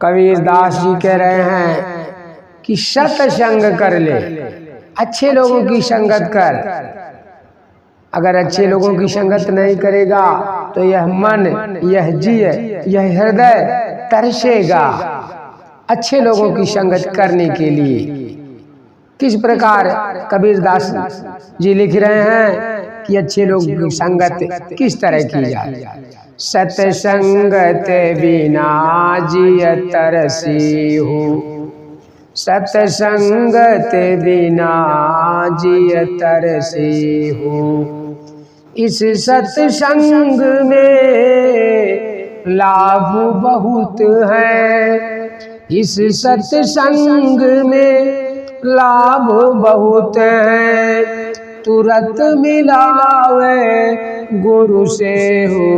कबीर दास जी कह रहे हैं कि सत्संग कर ले, अच्छे लोगों की संगत कर। अगर अच्छे लोगों की संगत नहीं करेगा तो यह मन, यह जी, यह हृदय तरसेगा अच्छे लोगों की संगत करने के लिए। किस प्रकार कबीर दास जी लिख रहे हैं कि अच्छे लोगों की संगत किस तरह की जाए। सत्संगत बिना जिय तरसी हो, सत्संगत बिना जिय तरसी हो। इस सत्संग में लाभ बहुत है, इस सत्संग में लाभ बहुत है। तुरंत मिलावे गुरु से हो,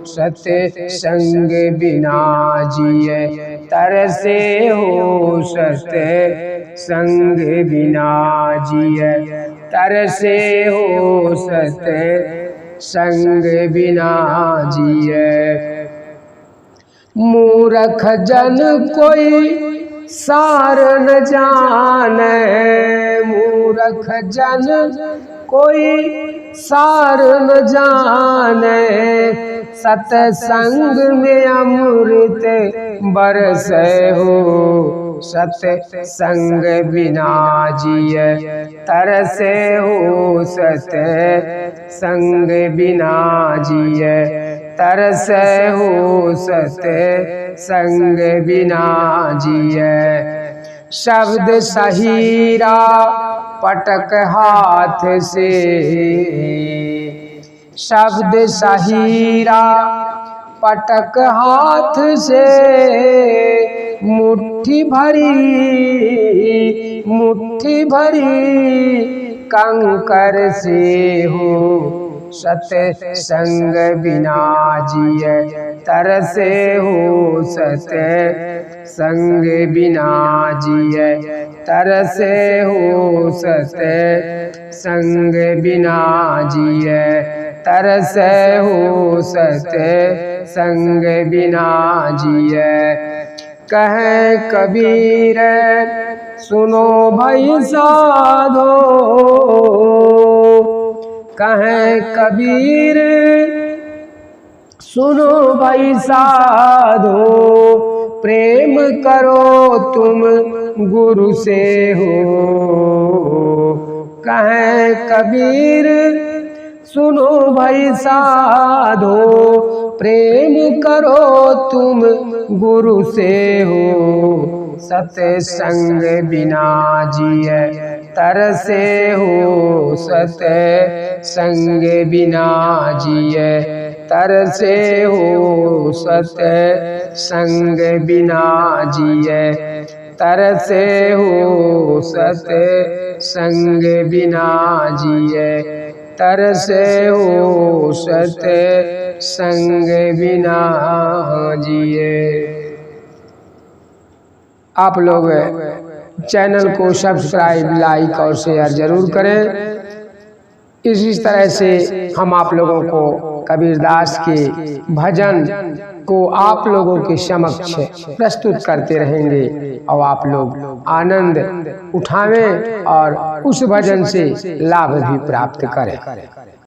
सत्संग बिना जिए तरसे हो, सत्संग बिना जिए तरसे हो, सत्संग बिना जिए। मूर्ख जन कोई सार न जाने, मूर्ख जन कोई सार न जाने। सत्संग में अमृत बरसे हो, सत्संग बिना जिए तरसे हो, सत्संग बिना जिए तरसे हो, सत्संग बिना जिए। शब्द सहीरा पटक हाथ से, शब्द सहीरा पटक हाथ से। मुट्ठी भरी, मुट्ठी भरी कंकर से हो, सत्संग बिना जिए तरसे हो, सत्संग बिना जिए तरसे हो, सत्संग बिना जिए तरसे हो, सत्संग बिना जिए। कहे कबीर सुनो भाई साधो, कहे कबीर सुनो भाई साधो। प्रेम करो तुम गुरु से हो, कहे कबीर सुनो भाई साधो। प्रेम करो तुम गुरु से हो, सत्संग बिना जिए तरसे हो, सत्संग बिना जिए तरसे हो, सत्संग बिना जिए तरसे हो, सत्संग बिना जिए तरसे हो, सत्संग बिना जिए। आप लोग चैनल को सब्सक्राइब, लाइक और शेयर जरूर करें। इसी तरह से हम आप लोगों को कबीरदास के भजन को आप लोगों के समक्ष प्रस्तुत करते रहेंगे और आप लोग आनंद उठावें और उस भजन से लाभ भी प्राप्त करें।